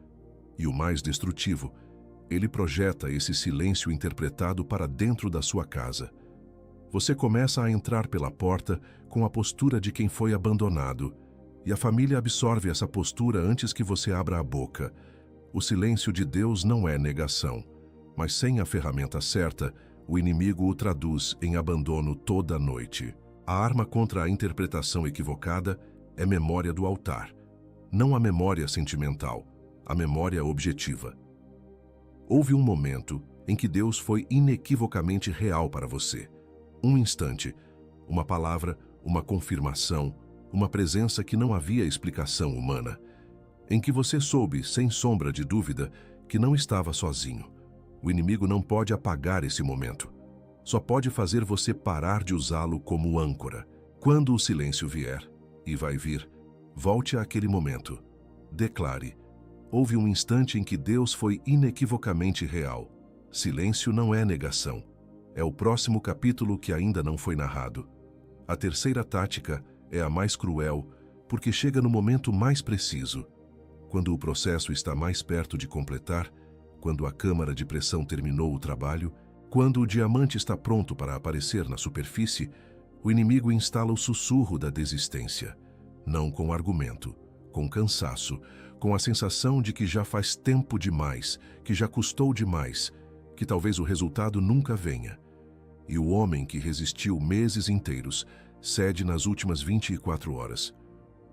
E o mais destrutivo, ele projeta esse silêncio interpretado para dentro da sua casa. Você começa a entrar pela porta com a postura de quem foi abandonado, e a família absorve essa postura antes que você abra a boca. O silêncio de Deus não é negação, mas sem a ferramenta certa, o inimigo o traduz em abandono toda noite. A arma contra a interpretação equivocada é memória do altar. Não a memória sentimental, a memória objetiva. Houve um momento em que Deus foi inequivocamente real para você. Um instante, uma palavra, uma confirmação, uma presença que não havia explicação humana, em que você soube, sem sombra de dúvida, que não estava sozinho. O inimigo não pode apagar esse momento. Só pode fazer você parar de usá-lo como âncora. Quando o silêncio vier, e vai vir, volte àquele momento. Declare: houve um instante em que Deus foi inequivocamente real. Silêncio não é negação. É o próximo capítulo que ainda não foi narrado. A terceira tática é a mais cruel, porque chega no momento mais preciso. Quando o processo está mais perto de completar, quando a câmara de pressão terminou o trabalho, quando o diamante está pronto para aparecer na superfície, o inimigo instala o sussurro da desistência. Não com argumento, com cansaço, com a sensação de que já faz tempo demais, que já custou demais, que talvez o resultado nunca venha. E o homem que resistiu meses inteiros cede nas últimas 24 horas.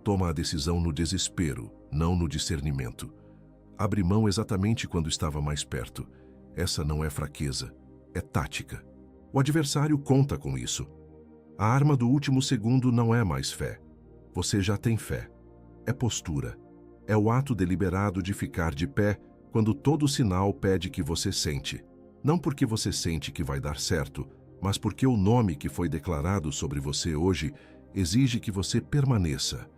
Toma a decisão no desespero, não no discernimento. Abre mão exatamente quando estava mais perto. Essa não é fraqueza, é tática. O adversário conta com isso. A arma do último segundo não é mais fé. Você já tem fé. É postura. É o ato deliberado de ficar de pé quando todo sinal pede que você sente. Não porque você sente que vai dar certo, mas porque o nome que foi declarado sobre você hoje exige que você permaneça.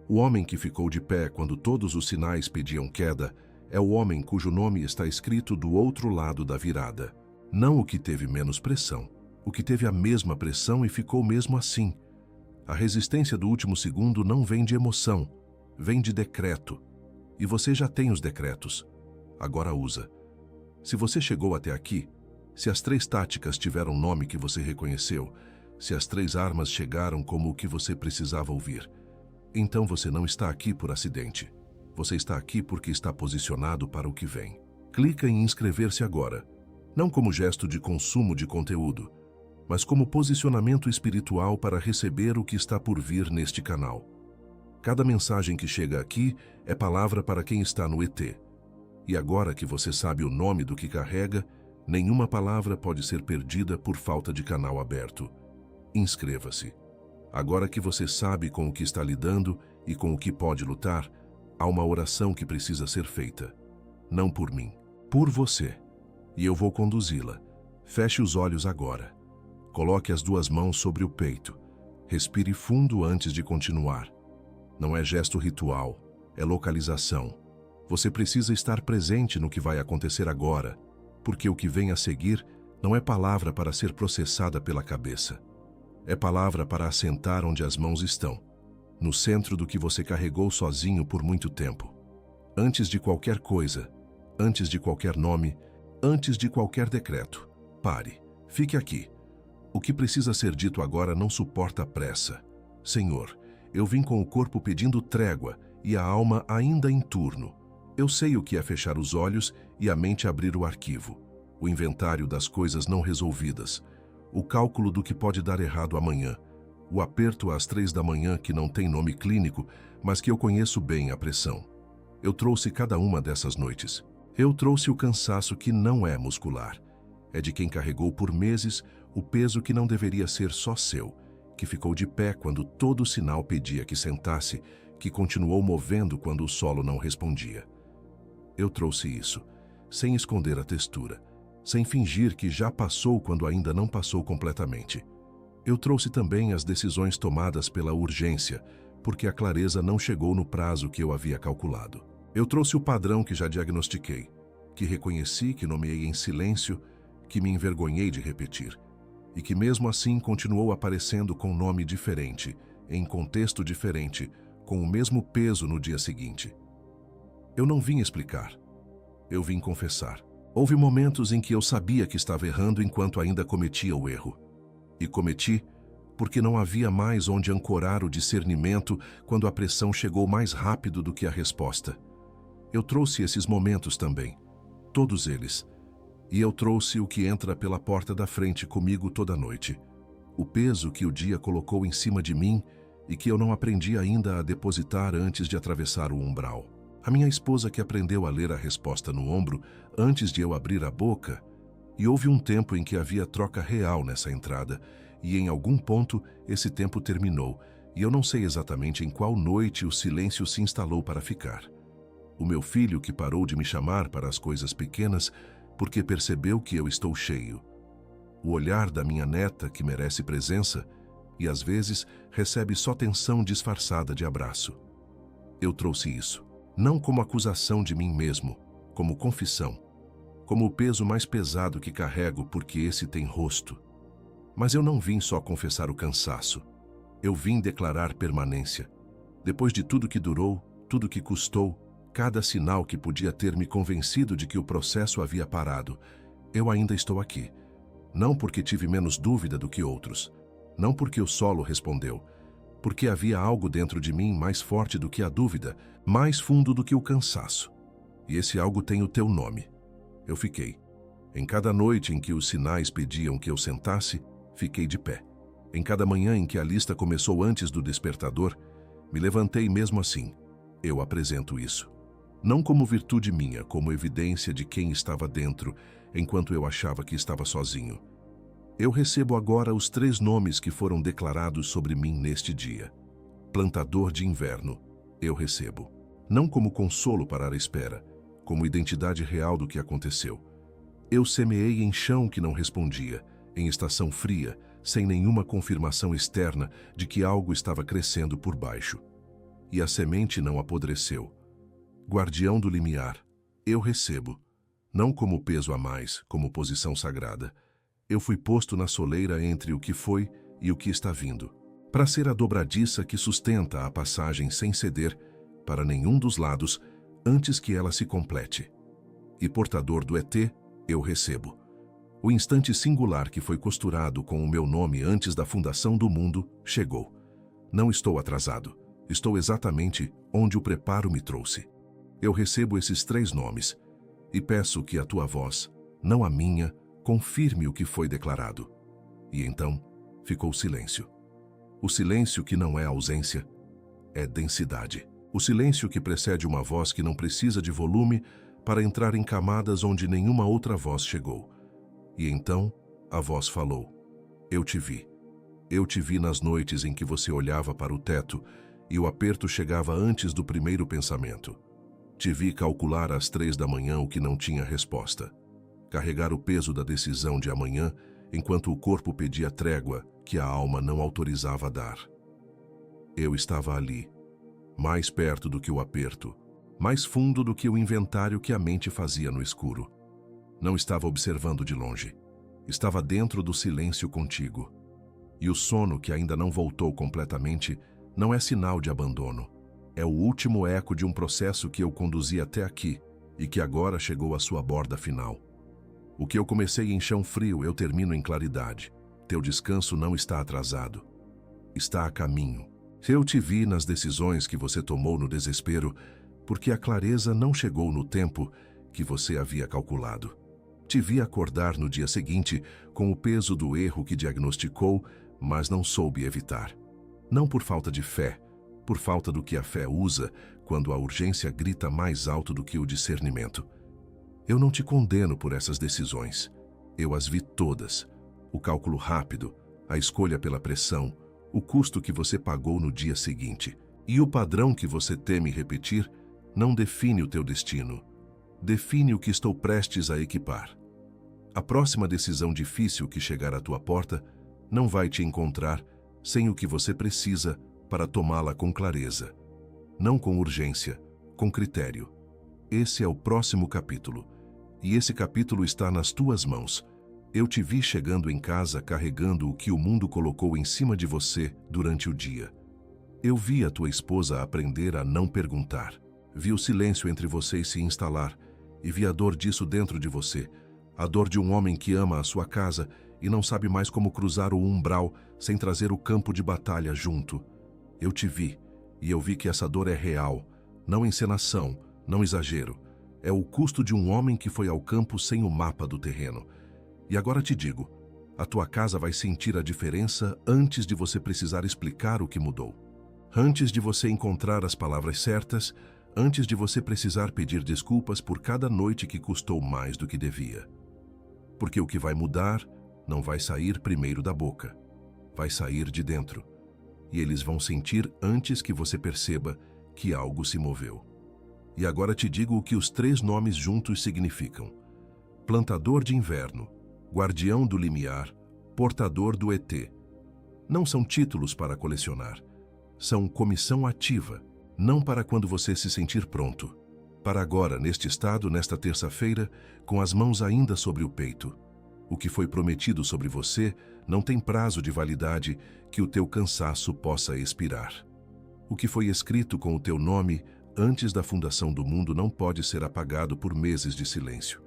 O homem que ficou de pé quando todos os sinais pediam queda é o homem cujo nome está escrito do outro lado da virada. Não o que teve menos pressão, o que teve a mesma pressão e ficou mesmo assim. A resistência do último segundo não vem de emoção, vem de decreto. E você já tem os decretos. Agora usa. Se você chegou até aqui, se as 3 táticas tiveram nome que você reconheceu, se as 3 armas chegaram como o que você precisava ouvir, então você não está aqui por acidente. Você está aqui porque está posicionado para o que vem. Clica em inscrever-se agora, não como gesto de consumo de conteúdo, mas como posicionamento espiritual para receber o que está por vir neste canal. Cada mensagem que chega aqui é palavra para quem está no ET. E agora que você sabe o nome do que carrega, nenhuma palavra pode ser perdida por falta de canal aberto. Inscreva-se. Agora que você sabe com o que está lidando e com o que pode lutar, há uma oração que precisa ser feita. Não por mim, por você. E eu vou conduzi-la. Feche os olhos agora. Coloque as 2 mãos sobre o peito. Respire fundo antes de continuar. Não é gesto ritual, é localização. Você precisa estar presente no que vai acontecer agora, porque o que vem a seguir não é palavra para ser processada pela cabeça. É palavra para assentar onde as mãos estão, no centro do que você carregou sozinho por muito tempo. Antes de qualquer coisa, antes de qualquer nome, antes de qualquer decreto, pare, fique aqui. O que precisa ser dito agora não suporta pressa. Senhor, eu vim com o corpo pedindo trégua e a alma ainda em turno. Eu sei o que é fechar os olhos e a mente abrir o arquivo, o inventário das coisas não resolvidas, o cálculo do que pode dar errado amanhã, o aperto às 3 da manhã que não tem nome clínico, mas que eu conheço bem a pressão. Eu trouxe cada uma dessas noites. Eu trouxe o cansaço que não é muscular. É de quem carregou por meses o peso que não deveria ser só seu, que ficou de pé quando todo sinal pedia que sentasse, que continuou movendo quando o solo não respondia. Eu trouxe isso, sem esconder a textura, sem fingir que já passou quando ainda não passou completamente. Eu trouxe também as decisões tomadas pela urgência, porque a clareza não chegou no prazo que eu havia calculado. Eu trouxe o padrão que já diagnostiquei, que reconheci, que nomeei em silêncio, que me envergonhei de repetir, e que mesmo assim continuou aparecendo com nome diferente, em contexto diferente, com o mesmo peso no dia seguinte. Eu não vim explicar. Eu vim confessar. Houve momentos em que eu sabia que estava errando enquanto ainda cometia o erro. E cometi porque não havia mais onde ancorar o discernimento quando a pressão chegou mais rápido do que a resposta. Eu trouxe esses momentos também, todos eles. E eu trouxe o que entra pela porta da frente comigo toda noite. O peso que o dia colocou em cima de mim e que eu não aprendi ainda a depositar antes de atravessar o umbral. A minha esposa que aprendeu a ler a resposta no ombro antes de eu abrir a boca, e houve um tempo em que havia troca real nessa entrada, e em algum ponto esse tempo terminou, e eu não sei exatamente em qual noite o silêncio se instalou para ficar. O meu filho que parou de me chamar para as coisas pequenas porque percebeu que eu estou cheio. O olhar da minha neta que merece presença e às vezes recebe só tensão disfarçada de abraço. Eu trouxe isso. Não como acusação de mim mesmo, como confissão, como o peso mais pesado que carrego porque esse tem rosto. Mas eu não vim só confessar o cansaço, eu vim declarar permanência. Depois de tudo que durou, tudo que custou, cada sinal que podia ter me convencido de que o processo havia parado, eu ainda estou aqui. Não porque tive menos dúvida do que outros, não porque o solo respondeu, porque havia algo dentro de mim mais forte do que a dúvida, mais fundo do que o cansaço. E esse algo tem o teu nome. Eu fiquei. Em cada noite em que os sinais pediam que eu sentasse, fiquei de pé. Em cada manhã em que a lista começou antes do despertador, me levantei mesmo assim. Eu apresento isso. Não como virtude minha, como evidência de quem estava dentro, enquanto eu achava que estava sozinho. Eu recebo agora os 3 nomes que foram declarados sobre mim neste dia. Plantador de inverno, eu recebo. Não como consolo para a espera, como identidade real do que aconteceu. Eu semeei em chão que não respondia, em estação fria, sem nenhuma confirmação externa de que algo estava crescendo por baixo. E a semente não apodreceu. Guardião do limiar, eu recebo. Não como peso a mais, como posição sagrada. Eu fui posto na soleira entre o que foi e o que está vindo, para ser a dobradiça que sustenta a passagem sem ceder para nenhum dos lados antes que ela se complete. E portador do ET, eu recebo. O instante singular que foi costurado com o meu nome antes da fundação do mundo chegou. Não estou atrasado, estou exatamente onde o preparo me trouxe. Eu recebo esses 3 nomes e peço que a tua voz, não a minha, confirme o que foi declarado. E então, ficou silêncio. O silêncio que não é ausência, é densidade. O silêncio que precede uma voz que não precisa de volume para entrar em camadas onde nenhuma outra voz chegou. E então, a voz falou. Eu te vi. Eu te vi nas noites em que você olhava para o teto e o aperto chegava antes do primeiro pensamento. Te vi calcular às 3 da manhã o que não tinha resposta. Carregar o peso da decisão de amanhã, enquanto o corpo pedia trégua que a alma não autorizava a dar. Eu estava ali, mais perto do que o aperto, mais fundo do que o inventário que a mente fazia no escuro. Não estava observando de longe. Estava dentro do silêncio contigo. E o sono que ainda não voltou completamente não é sinal de abandono. É o último eco de um processo que eu conduzi até aqui e que agora chegou à sua borda final. O que eu comecei em chão frio, eu termino em claridade. Teu descanso não está atrasado. Está a caminho. Eu te vi nas decisões que você tomou no desespero, porque a clareza não chegou no tempo que você havia calculado. Te vi acordar no dia seguinte com o peso do erro que diagnosticou, mas não soube evitar. Não por falta de fé, por falta do que a fé usa quando a urgência grita mais alto do que o discernimento. Eu não te condeno por essas decisões. Eu as vi todas. O cálculo rápido, a escolha pela pressão, o custo que você pagou no dia seguinte. E o padrão que você teme repetir não define o teu destino. Define o que estou prestes a equipar. A próxima decisão difícil que chegar à tua porta não vai te encontrar sem o que você precisa para tomá-la com clareza. Não com urgência, com critério. Esse é o próximo capítulo. E esse capítulo está nas tuas mãos. Eu te vi chegando em casa carregando o que o mundo colocou em cima de você durante o dia. Eu vi a tua esposa aprender a não perguntar. Vi o silêncio entre vocês se instalar e vi a dor disso dentro de você. A dor de um homem que ama a sua casa e não sabe mais como cruzar o umbral sem trazer o campo de batalha junto. Eu te vi e eu vi que essa dor é real, não encenação, não exagero. É o custo de um homem que foi ao campo sem o mapa do terreno. E agora te digo, a tua casa vai sentir a diferença antes de você precisar explicar o que mudou. Antes de você encontrar as palavras certas, antes de você precisar pedir desculpas por cada noite que custou mais do que devia. Porque o que vai mudar não vai sair primeiro da boca, vai sair de dentro. E eles vão sentir antes que você perceba que algo se moveu. E agora te digo o que os 3 nomes juntos significam: plantador de inverno, guardião do limiar, portador do ET. Não são títulos para colecionar, são comissão ativa, não para quando você se sentir pronto. Para agora, neste estado, nesta terça-feira, com as mãos ainda sobre o peito. O que foi prometido sobre você não tem prazo de validade que o teu cansaço possa expirar. O que foi escrito com o teu nome antes da fundação do mundo não pode ser apagado por meses de silêncio.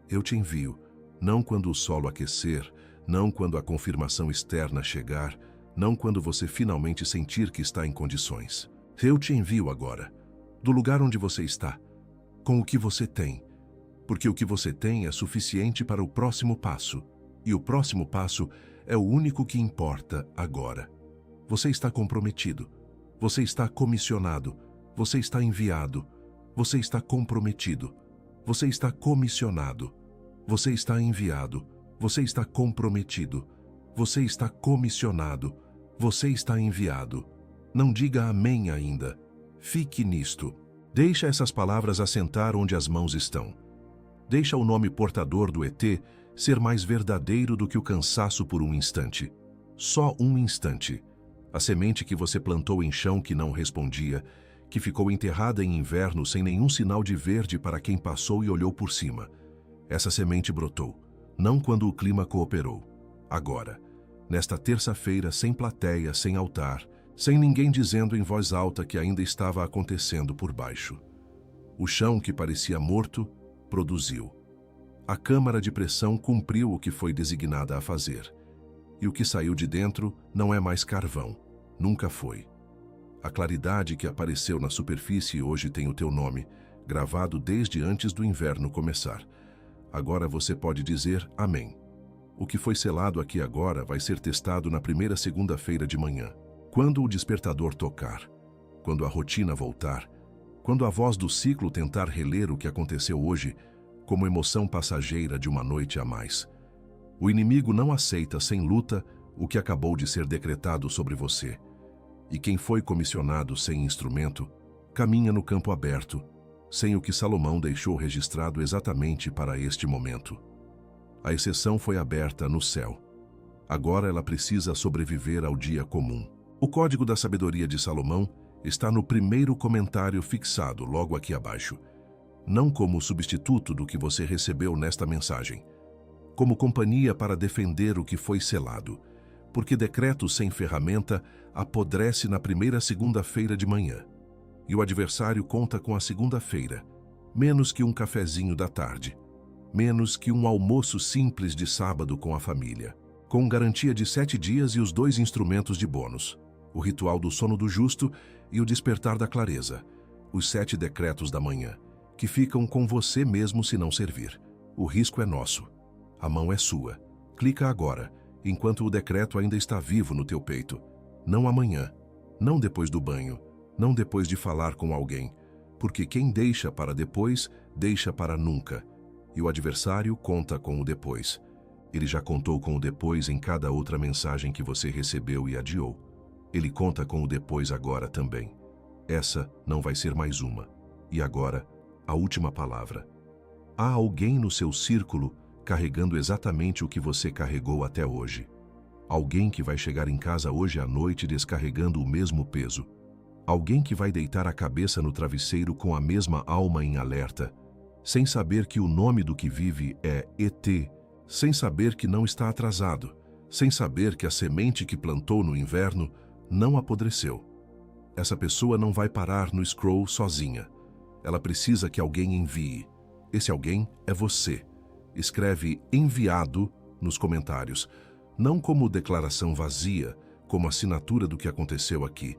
Eu te envio, não quando o solo aquecer, não quando a confirmação externa chegar, não quando você finalmente sentir que está em condições. Eu te envio agora, do lugar onde você está, com o que você tem, porque o que você tem é suficiente para o próximo passo, e o próximo passo é o único que importa agora. Você está comprometido, você está comissionado, você está enviado, você está comprometido, você está comissionado, você está enviado, você está comprometido, você está comissionado, você está enviado. Não diga amém ainda. Fique nisto. Deixa essas palavras assentar onde as mãos estão. Deixa o nome portador do ET ser mais verdadeiro do que o cansaço por um instante. Só um instante. A semente que você plantou em chão que não respondia, que ficou enterrada em inverno sem nenhum sinal de verde para quem passou e olhou por cima. Essa semente brotou, não quando o clima cooperou. Agora, nesta terça-feira, sem plateia, sem altar, sem ninguém dizendo em voz alta que ainda estava acontecendo por baixo. O chão que parecia morto, produziu. A câmara de pressão cumpriu o que foi designada a fazer. E o que saiu de dentro não é mais carvão, nunca foi. A claridade que apareceu na superfície hoje tem o teu nome, gravado desde antes do inverno começar. Agora você pode dizer amém. O que foi selado aqui agora vai ser testado na primeira segunda-feira de manhã. Quando o despertador tocar, quando a rotina voltar, quando a voz do ciclo tentar reler o que aconteceu hoje, como emoção passageira de uma noite a mais. O inimigo não aceita sem luta o que acabou de ser decretado sobre você. E quem foi comissionado sem instrumento, caminha no campo aberto, sem o que Salomão deixou registrado exatamente para este momento. A exceção foi aberta no céu. Agora ela precisa sobreviver ao dia comum. O código da sabedoria de Salomão está no primeiro comentário fixado logo aqui abaixo. Não como substituto do que você recebeu nesta mensagem, como companhia para defender o que foi selado, porque decreto sem ferramenta apodrece na primeira segunda-feira de manhã, e o adversário conta com a segunda-feira, menos que um cafezinho da tarde, menos que um almoço simples de sábado com a família, com garantia de 7 dias e os 2 instrumentos de bônus, o ritual do sono do justo e o despertar da clareza, os 7 decretos da manhã, que ficam com você mesmo se não servir. O risco é nosso. A mão é sua. Clica agora, enquanto o decreto ainda está vivo no teu peito. Não amanhã, não depois do banho, não depois de falar com alguém, porque quem deixa para depois, deixa para nunca. E o adversário conta com o depois. Ele já contou com o depois em cada outra mensagem que você recebeu e adiou. Ele conta com o depois agora também. Essa não vai ser mais uma. E agora, a última palavra. Há alguém no seu círculo carregando exatamente o que você carregou até hoje. Alguém que vai chegar em casa hoje à noite descarregando o mesmo peso. Alguém que vai deitar a cabeça no travesseiro com a mesma alma em alerta, sem saber que o nome do que vive é ET, sem saber que não está atrasado, sem saber que a semente que plantou no inverno não apodreceu. Essa pessoa não vai parar no scroll sozinha. Ela precisa que alguém envie. Esse alguém é você. Escreve enviado nos comentários, não como declaração vazia, como assinatura do que aconteceu aqui.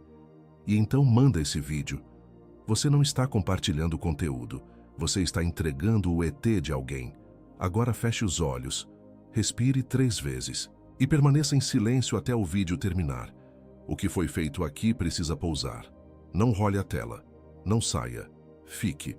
E então manda esse vídeo. Você não está compartilhando conteúdo, você está entregando o ET de alguém. Agora feche os olhos, respire 3 vezes e permaneça em silêncio até o vídeo terminar. O que foi feito aqui precisa pousar. Não role a tela, não saia, fique.